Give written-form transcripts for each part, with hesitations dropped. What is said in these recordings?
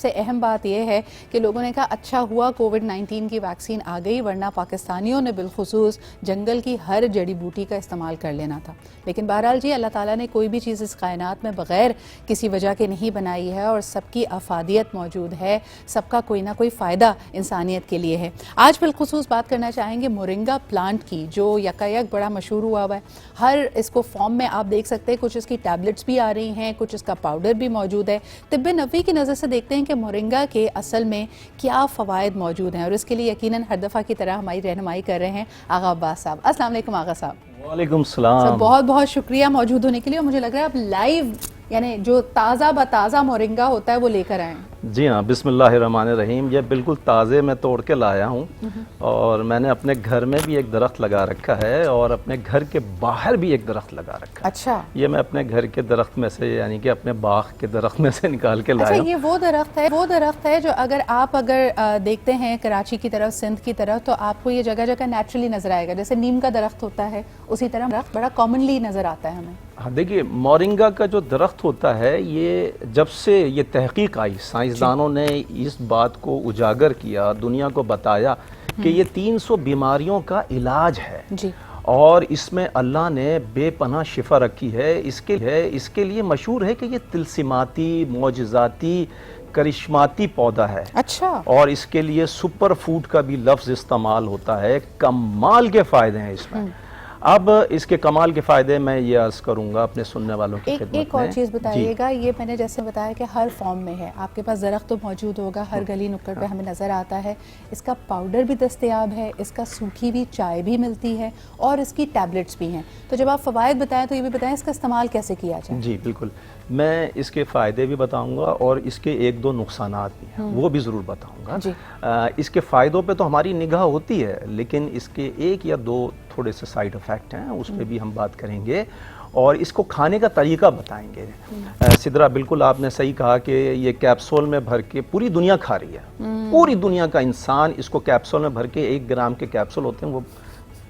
سے اہم بات یہ ہے کہ لوگوں نے کہا اچھا ہوا کووڈ-19 کی ویکسین آ گئی، ورنہ پاکستانیوں نے بالخصوص جنگل کی ہر جڑی بوٹی کا استعمال کر لینا تھا. لیکن بہرحال جی اللہ تعالیٰ نے کوئی بھی چیز اس کائنات میں بغیر کسی وجہ کے نہیں بنائی ہے، اور سب کی افادیت موجود ہے، سب کا کوئی نہ کوئی فائدہ انسانیت کے لیے ہے. آج بالخصوص بات کرنا چاہیں گے مورنگا پلانٹ کی، جو یکایک بڑا مشہور ہوا ہے. ہر اس کو فارم میں آپ دیکھ سکتے ہیں، کچھ اس کی ٹیبلٹس بھی آ رہی ہیں، کچھ اس کا پاؤڈر بھی موجود ہے. طب نبوی کی نظر سے دیکھتے ہیں کہ مورنگا کے اصل میں کیا فوائد موجود ہیں، اور اس کے لیے یقیناً ہر دفعہ کی طرح ہماری رہنمائی کر رہے ہیں آغا عباس صاحب. السلام علیکم آغا صاحب. وعلیکم السلام. بہت بہت شکریہ موجود ہونے کے لیے. اور مجھے لگ رہا ہے آپ لائیو یعنی جو تازہ بتازہ مورنگا ہوتا ہے وہ لے کر آئے ہیں. جی ہاں، بسم اللہ الرحمن الرحیم. یہ بالکل تازے میں توڑ کے لایا ہوں، اور میں نے اپنے گھر میں بھی ایک درخت لگا رکھا ہے، اور اپنے گھر کے باہر بھی ایک درخت لگا رکھا ہے. اچھا، یہ میں اپنے گھر کے درخت میں سے، یعنی کہ اپنے باغ کے درخت میں سے نکال کے لایا ہوں. یہ وہ درخت ہے جو اگر دیکھتے ہیں کراچی کی طرف، سندھ کی طرف، تو آپ کو یہ جگہ جگہ نیچرلی نظر آئے گا. جیسے نیم کا درخت ہوتا ہے اسی طرح درخت بڑا کامنلی نظر آتا ہے ہمیں. ہاں دیکھیے، مورنگا کا جو درخت ہوتا ہے، یہ جب سے یہ تحقیق آئی، سائنسدانوں نے اس بات کو اجاگر کیا، دنیا کو بتایا کہ یہ 300 بیماریوں کا علاج ہے. جی، اور اس میں اللہ نے بے پناہ شفا رکھی ہے. اس کے لیے مشہور ہے کہ یہ طلسماتی، معجزاتی، کرشماتی پودا ہے. اچھا. اور اور اس کے لیے سپر فوڈ کا بھی لفظ استعمال ہوتا ہے. کمال کے فائدے ہیں اس میں. اب اس کے کمال کے فائدے میں یہ عرض کروں گا اپنے سننے والوں کی خدمت میں. ایک اور چیز بتائیے گا. یہ میں نے جیسے بتایا کہ ہر فارم میں ہے، آپ کے پاس درخت تو موجود ہوگا، ہر گلی نکڑ پہ ہمیں نظر آتا ہے. اس کا پاؤڈر بھی دستیاب ہے، اس کا سوکھی ہوئی چائے بھی ملتی ہے، اور اس کی ٹیبلٹس بھی ہیں. تو جب آپ فوائد بتائیں تو یہ بھی بتائیں اس کا استعمال کیسے کیا جائے. جی بالکل، میں اس کے فائدے بھی بتاؤں گا، اور اس کے ایک دو نقصانات بھی ہیں وہ بھی ضرور بتاؤں گا. جی. اس کے فائدوں پہ تو ہماری نگاہ ہوتی ہے، لیکن اس کے ایک یا دو تھوڑے سے سائیڈ افیکٹ ہیں، اس پہ بھی ہم بات کریں گے، اور اس کو کھانے کا طریقہ بتائیں گے. سدرا، بالکل آپ نے صحیح کہا کہ یہ کیپسول میں بھر کے پوری دنیا کھا رہی ہے. پوری دنیا کا انسان اس کو کیپسول میں بھر کے 1 گرام کے کیپسول ہوتے ہیں وہ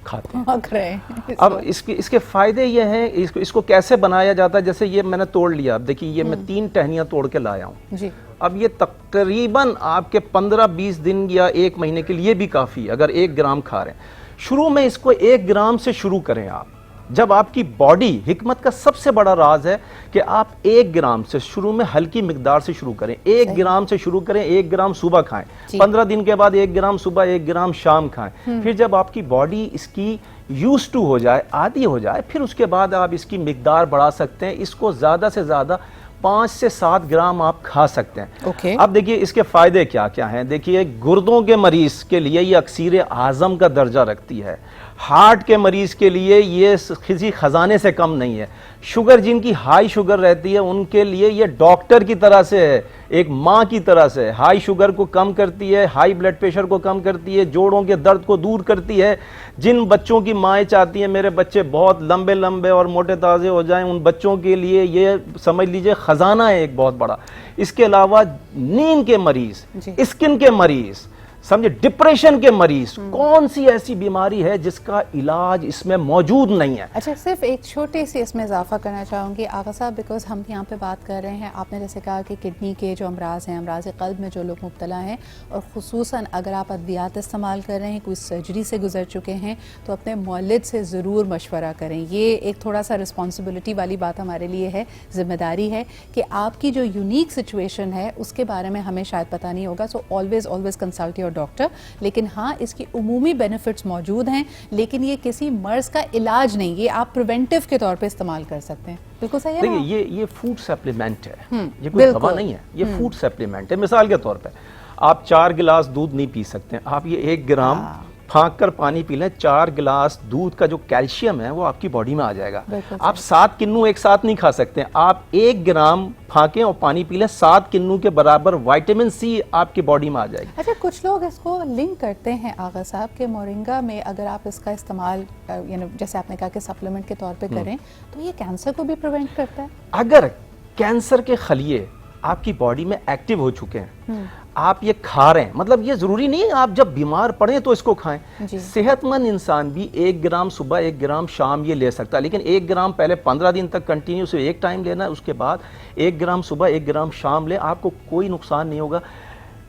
کھاتے ہیں. اب اس کے فائدے یہ ہیں، اس کو کیسے بنایا جاتا ہے. جیسے یہ میں نے توڑ لیا، اب دیکھیے یہ میں 3 ٹہنیاں توڑ کے لایا ہوں. جی. اب یہ تقریباً آپ کے 15-20 دن یا 1 مہینے کے لیے بھی کافی ہے اگر 1 گرام کھا رہے ہیں. شروع میں اس کو 1 گرام سے شروع کریں آپ. جب آپ کی باڈی، حکمت کا سب سے بڑا راز ہے کہ آپ 1 گرام سے شروع میں ہلکی مقدار سے شروع کریں. 1 گرام سے شروع کریں. 1 گرام صبح کھائیں. 15 دن کے بعد 1 گرام صبح، 1 گرام شام کھائیں. پھر جب آپ کی باڈی اس کی یوز ٹو ہو جائے، عادی ہو جائے، پھر اس کے بعد آپ اس کی مقدار بڑھا سکتے ہیں. اس کو زیادہ سے زیادہ 5 سے 7 گرام آپ کھا سکتے ہیں. اب دیکھیے اس کے فائدے کیا کیا ہیں. دیکھیے گردوں کے مریض کے لیے یہ اکسیر اعظم کا درجہ رکھتی ہے. ہارٹ کے مریض کے لیے یہ کسی خزانے سے کم نہیں ہے. شوگر، جن کی ہائی شوگر رہتی ہے ان کے لیے یہ ڈاکٹر کی طرح سے ہے، ایک ماں کی طرح سے. ہائی شوگر کو کم کرتی ہے، ہائی بلڈ پریشر کو کم کرتی ہے، جوڑوں کے درد کو دور کرتی ہے. جن بچوں کی مائیں چاہتی ہیں میرے بچے بہت لمبے لمبے اور موٹے تازے ہو جائیں، ان بچوں کے لیے یہ سمجھ لیجئے خزانہ ہے ایک بہت بڑا. اس کے علاوہ نیند کے مریض، اسکن کے مریض، سمجھے ڈپریشن کے مریض، کون سی ایسی بیماری ہے جس کا علاج اس میں موجود نہیں ہے. اچھا، صرف ایک چھوٹی سی اس میں اضافہ کرنا چاہوں گی آغا صاحب، بیکاز ہم یہاں پہ بات کر رہے ہیں. آپ نے جیسے کہا کہ کڈنی کے جو امراض ہیں، امراض قلب میں جو لوگ مبتلا ہیں، اور خصوصاً اگر آپ ادویات استعمال کر رہے ہیں، کوئی سرجری سے گزر چکے ہیں، تو اپنے مولد سے ضرور مشورہ کریں. یہ ایک تھوڑا سا رسپانسبلٹی والی بات ہمارے لیے ہے، ذمہ داری ہے کہ آپ کی جو یونیک سچویشن ہے اس کے بارے میں ہمیں شاید پتہ نہیں ہوگا. So always consult your doctor. لیکن ہاں، اس کی عمومی بینیفٹس موجود ہیں، لیکن یہ کسی مرض کا علاج نہیں. یہ آپ پریونٹیو کے طور پہ استعمال کر سکتے ہیں. بالکل صحیح ہے. دیکھیے یہ فوڈ سپلیمنٹ ہے، یہ کوئی دوا نہیں ہے، یہ فوڈ سپلیمنٹ ہے. مثال کے طور پہ آپ 4 گلاس دودھ نہیں پی سکتے، آپ یہ 1 گرام پھانک کر پانی پی لیں. 4 گلاس دودھ کا جو کیلشیم ہے وہ آپ کی باڈی میں آ جائے گا. آپ 7 کنو ایک ساتھ نہیں کھا سکتے. آپ 1 گرام پھانکیں اور پانی پی لیں، 7 کنو کے برابر وائٹامن سی آپ کی باڈی میں آ جائے گی. اچھا، کچھ لوگ اس کو لنک کرتے ہیں آغا صاحب کہ مورنگا میں اگر آپ اس کا استعمال یعنی جیسے آپ نے کہا کہ سپلیمنٹ کے طور پہ کریں تو یہ کینسر کو بھی پریونٹ کرتا ہے. اگر کینسر کے خلیے آپ کی باڈی میں ایکٹیو ہو چکے ہیں, آپ یہ کھا رہے ہیں, مطلب یہ ضروری نہیں ہے آپ جب بیمار پڑیں تو اس کو کھائیں. صحت مند انسان بھی 1 گرام صبح 1 گرام شام یہ لے سکتا ہے, لیکن 1 گرام پہلے 15 دن تک کنٹینیو سے ایک ٹائم لینا ہے, اس کے بعد 1 گرام صبح 1 گرام شام لیں, آپ کو کوئی نقصان نہیں ہوگا.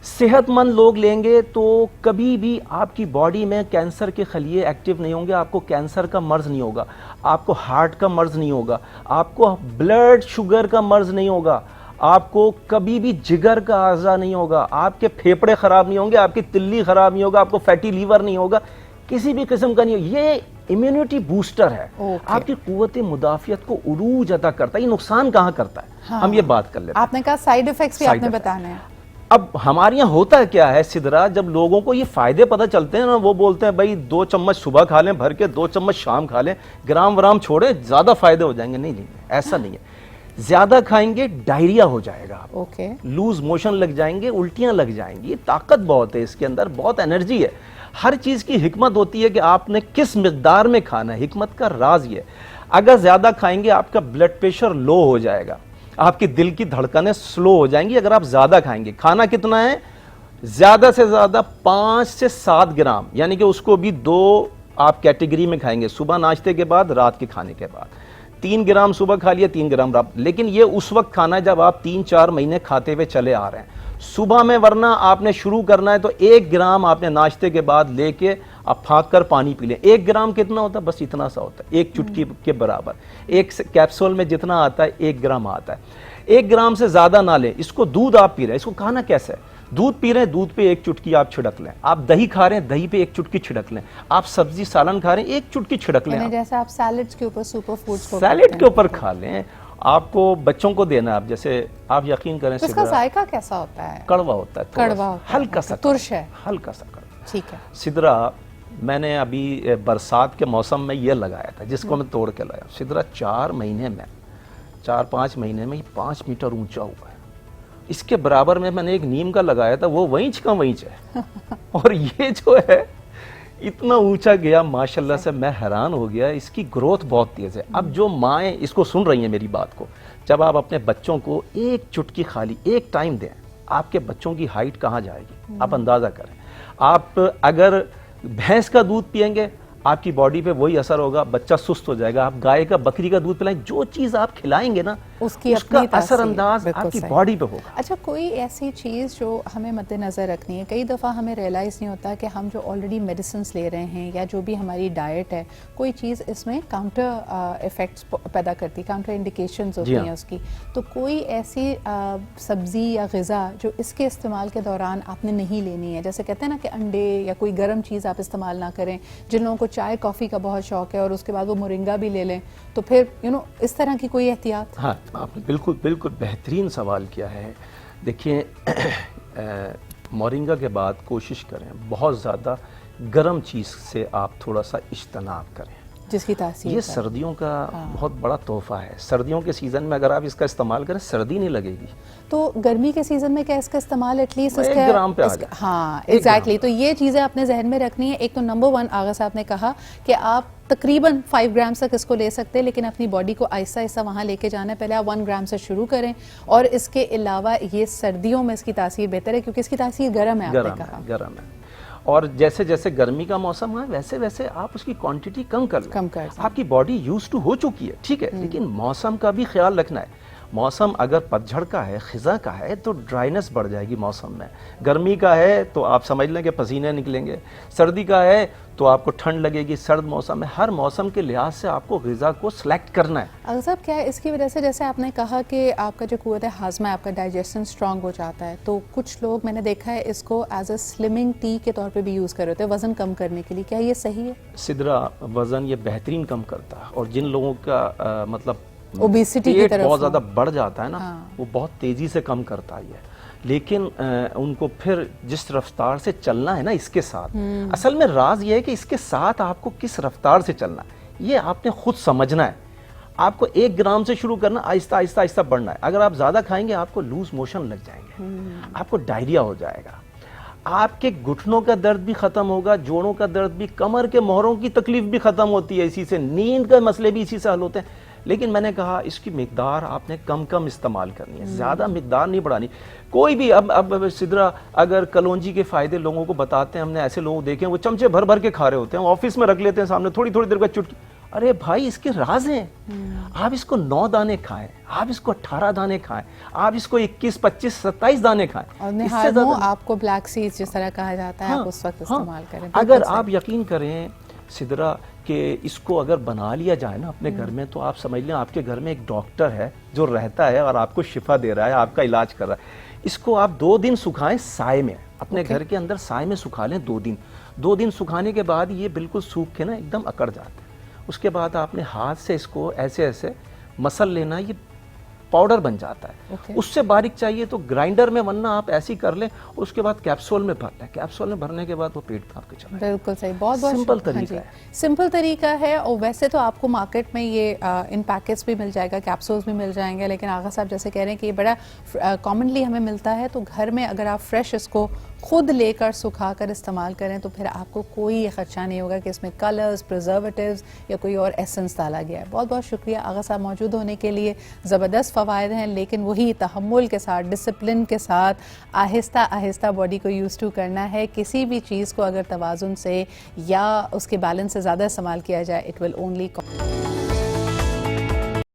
صحت مند لوگ لیں گے تو کبھی بھی آپ کی باڈی میں کینسر کے خلیے ایکٹیو نہیں ہوں گے, آپ کو کینسر کا مرض نہیں ہوگا, آپ کو ہارٹ کا مرض نہیں ہوگا, آپ کو بلڈ شوگر کا مرض نہیں ہوگا, آپ کو کبھی بھی جگر کا عارضہ نہیں ہوگا, آپ کے پھیپڑے خراب نہیں ہوں گے, آپ کی تلی خراب نہیں ہوگا, آپ کو فیٹی لیور نہیں ہوگا, کسی بھی قسم کا نہیں ہوگا. یہ امیونٹی بوسٹر ہے, آپ کی قوت مدافعت کو عروج عطا کرتا ہے. یہ نقصان کہاں کرتا ہے, ہم یہ بات کر لیتے ہیں. آپ نے کہا سائیڈ ایفیکٹس بھی آپ نے بتانے ہیں. اب ہمارے یہاں ہوتا کیا ہے سدرا, جب لوگوں کو یہ فائدے پتہ چلتے ہیں نا, وہ بولتے ہیں بھائی 2 چمچ صبح کھا لیں بھر کے, 2 چمچ شام کھا لیں, گرام ورام چھوڑیں زیادہ فائدے ہو جائیں گے. نہیں, ایسا نہیں ہے. زیادہ کھائیں گے ڈائریا ہو جائے گا, لوز موشن لگ جائیں گے, الٹیاں لگ جائیں گی. طاقت بہت ہے اس کے اندر, بہت انرجی ہے. ہر چیز کی حکمت ہوتی ہے کہ آپ نے کس مقدار میں کھانا ہے. حکمت کا راز یہ ہے, اگر زیادہ کھائیں گے آپ کا بلڈ پریشر لو ہو جائے گا, آپ کی دل کی دھڑکنیں سلو ہو جائیں گی. اگر آپ زیادہ کھائیں گے, کھانا کتنا ہے, زیادہ سے زیادہ 5 سے 7 گرام, یعنی کہ اس کو بھی 2 آپ کیٹیگری میں کھائیں گے, صبح ناشتے کے بعد, رات کے کھانے کے بعد. 3 گرام صبح کھا لیا, 3 گرام رات. لیکن یہ اس وقت کھانا ہے جب آپ 3-4 مہینے کھاتے ہوئے چلے آ رہے ہیں. صبح میں ورنہ آپ نے شروع کرنا ہے تو 1 گرام آپ نے ناشتے کے بعد لے کے آپ پھانک کر پانی پی لیں. 1 گرام کتنا ہوتا ہے, بس اتنا سا ہوتا ہے, 1 چٹکی کے برابر. ایک کیپسول میں جتنا آتا ہے 1 گرام آتا ہے. 1 گرام سے زیادہ نہ لیں. اس کو دودھ آپ پی رہے ہیں, اس کو کھانا کیسا ہے, دودھ پی رہے ہیں, دودھ پہ 1 چٹکی آپ چھڑک لیں. آپ دہی کھا رہے ہیں, دہی پہ 1 چٹکی چھڑک لیں. آپ سبزی سالن کھا رہے ہیں, 1 چٹکی چھڑک لیں. جیسے آپ سیلڈز کے اوپر سپر فوڈز کو سیلڈ کے اوپر کھا لیں. آپ کو بچوں کو دینا ہے, آپ جیسے آپ یقین کریں اس کا ذائقہ کیسا ہوتا ہے, کڑوا ہوتا ہے, کڑوا, ہلکا سا ترش ہے, ہلکا سا کڑوا. ٹھیک ہے. سدرا میں نے ابھی برسات کے موسم میں یہ لگایا تھا, جس کو میں توڑ کے لایا. سدرا 4 مہینے میں, 4-5 مہینے میں یہ 5 میٹر اونچا ہوا ہے. اس کے برابر میں نے ایک نیم کا لگایا تھا, وہ وینچ کا وینچ ہے. اور یہ جو ہے اتنا اونچا گیا ماشاءاللہ سے, میں حیران ہو گیا. اس کی گروتھ بہت تیز ہے. اب جو مائیں اس کو سن رہی ہیں میری بات کو, جب آپ اپنے بچوں کو 1 چٹکی خالی 1 ٹائم دیں, آپ کے بچوں کی ہائٹ کہاں جائے گی, آپ اندازہ کریں. آپ اگر بھینس کا دودھ پئیں گے, آپ کی باڈی پہ وہی اثر ہوگا, بچہ سست ہو جائے گا. آپ گائے کا, بکری کا دودھ پلائیں, جو چیز آپ کھلائیں گے نا اس کا اثر انداز آپ کی باڈی پہ ہوگا. اچھا, کوئی ایسی چیز جو ہمیں مد نظر رکھنی ہے, کئی دفعہ ہمیں ریئلائز نہیں ہوتا کہ ہم جو آلریڈی میڈیسنس لے رہے ہیں یا جو بھی ہماری ڈائٹ ہے, کوئی چیز اس میں کاؤنٹر ایفیکٹس پیدا کرتی, کاؤنٹر انڈیکیشنز ہوتی ہیں اس کی. تو کوئی ایسی سبزی یا غذا جو اس کے استعمال کے دوران آپ نے نہیں لینی ہے, جیسے کہتے ہیں نا کہ انڈے یا کوئی گرم چیز آپ استعمال نہ کریں. جن لوگوں کو چائے کافی کا بہت شوق ہے اور اس کے بعد وہ مورنگا بھی لے لیں, تو پھر اس طرح کی کوئی احتیاط. ہاں, آپ نے بالکل بہترین سوال کیا ہے. دیکھیں, مورنگا کے بعد کوشش کریں بہت زیادہ گرم چیز سے آپ تھوڑا سا اجتناب کریں, جس کی تاثیر یہ سردیوں کا بہت بڑا تحفہ ہے. سردیوں کے سیزن میں اگر آپ اس کا استعمال کریں, سردی نہیں لگے گی. تو گرمی کے سیزن میں کیا اس کا استعمال ایٹ لیسٹ 1 گرام پہ آ جائے. ہاں ایگزیکٹلی. تو یہ چیزیں آپ نے ذہن میں رکھنی ہے. ایک تو نمبر 1 آغا صاحب نے کہا کہ آپ تقریباً 5 گرام تک اس کو لے سکتے ہیں, لیکن اپنی باڈی کو آہستہ آہستہ وہاں لے کے جانا ہے. پہلے آپ 1 گرام سے شروع کریں, اور اس کے علاوہ یہ سردیوں میں اس کی تاثیر بہتر ہے کیونکہ اس کی تاثیر گرم ہے, آپ نے کہا گرم ہے. اور جیسے جیسے گرمی کا موسم ہے ویسے ویسے آپ اس کی کوانٹٹی کم کر لیں. آپ کی باڈی یوز ٹو ہو چکی ہے, ٹھیک ہے, لیکن موسم کا بھی خیال رکھنا ہے. موسم اگر پتجھڑ کا ہے, خزاں کا ہے, تو ڈرائنس بڑھ جائے گی موسم میں. گرمی کا ہے تو آپ سمجھ لیں کہ پسینے نکلیں گے. سردی کا ہے تو آپ کو ٹھنڈ لگے گی. سرد موسم میں ہر موسم کے لحاظ سے آپ کو غذا کو سلیکٹ کرنا ہے. اگر صاحب کیا ہے اس کی وجہ سے, جیسے آپ نے کہا کہ آپ کا جو قوت ہاضمہ ہے, آپ کا ڈائجیشن اسٹرانگ ہو جاتا ہے, تو کچھ لوگ میں نے دیکھا ہے اس کو ایز اے سلمنگ ٹی کے طور پہ بھی یوز کر رہے ہوتے ہیں وزن کم کرنے کے لیے. کیا یہ صحیح ہے؟ سدرا وزن یہ بہترین کم کرتا ہے, اور جن لوگوں کا مطلب اوبیسٹی کی طرف بہت زیادہ بڑھ جاتا ہے نا, وہ بہت تیزی سے کم کرتا ہے. لیکن ان کو پھر جس رفتار سے چلنا ہے نا اس کے ساتھ, اصل میں راز یہ ہے کہ اس کے ساتھ آپ کو کس رفتار سے چلنا ہے, یہ آپ نے خود سمجھنا ہے. آپ کو 1 گرام سے شروع کرنا, آہستہ آہستہ آہستہ بڑھنا ہے. اگر آپ زیادہ کھائیں گے آپ کو لوز موشن لگ جائیں گے, آپ کو ڈائریا ہو جائے گا, آپ کے گھٹنوں کا درد بھی ختم ہوگا, جوڑوں کا درد بھی, کمر کے مہروں کی تکلیف بھی ختم ہوتی ہے اسی سے, نیند کے مسئلے بھی اسی سے حل ہوتے ہیں. لیکن میں نے کہا اس کی مقدار آپ نے کم کم استعمال کرنی ہے, زیادہ مقدار نہیں بڑھانی. کوئی بھی اب سدرا اگر کلونجی کے فائدے لوگوں کو بتاتے ہیں, ہم نے ایسے لوگ دیکھے ہیں وہ چمچے بھر بھر کے کھا رہے ہوتے ہیں, آفس میں رکھ لیتے ہیں سامنے, تھوڑی تھوڑی دیر کا چٹکی. ارے بھائی اس کے راز ہیں, آپ اس کو 9 دانے کھائیں, آپ اس کو 18 دانے کھائیں, آپ اس کو 21, 25, 27 دانے کھائیں. اور نہایت آپ کو بلیک سیڈز جس طرح کہا جاتا ہے آپ اس وقت استعمال کریں. اگر آپ یقین کریں سدرا کہ اس کو اگر بنا لیا جائے نا اپنے گھر میں, تو آپ سمجھ لیں آپ کے گھر میں ایک ڈاکٹر ہے جو رہتا ہے اور آپ کو شفا دے رہا ہے, آپ کا علاج کر رہا ہے. اس کو آپ 2 دن سکھائیں سائے میں, اپنے گھر کے اندر سائے میں سکھا لیں 2 دن. 2 دن سکھانے کے بعد یہ بالکل سوکھ کے نا ایک دم اکڑ جاتا ہے. اس کے بعد آپ نے ہاتھ سے اس کو ایسے ایسے مسل لینا, یہ پاؤڈر بن جاتا ہے. اس سے باریک چاہیے تو گرائنڈر میں, ورنہ آپ ایسی کر لیں. اس کے بعد کیپسول میں بھر لیں, کیپسول میں بھرنے کے بعد وہ پیٹ میں آپ کے چلا جائے. بالکل صحیح, بہت سمپل طریقہ ہے. سمپل طریقہ ہے. اور ویسے تو آپ کو مارکیٹ میں یہ ان پیکٹس بھی مل جائے گا, کیپسولز بھی مل جائیں گے, لیکن آغا صاحب جیسے کہہ رہے ہیں کہ یہ بڑا کامنلی ہمیں ملتا ہے, تو گھر میں اگر آپ فریش اس کو خود لے کر سکھا کر استعمال کریں تو پھر آپ کو کوئی خدشہ نہیں ہوگا کہ اس میں کلرز, پریزرویٹیوز یا کوئی اور ایسنس ڈالا گیا ہے. بہت بہت شکریہ آغا صاحب موجود ہونے کے لیے. زبردست فوائد ہیں, لیکن وہی تحمل کے ساتھ, ڈسپلن کے ساتھ, آہستہ آہستہ باڈی کو یوز ٹو کرنا ہے. کسی بھی چیز کو اگر توازن سے یا اس کے بیلنس سے زیادہ استعمال کیا جائے, اٹ ول اونلی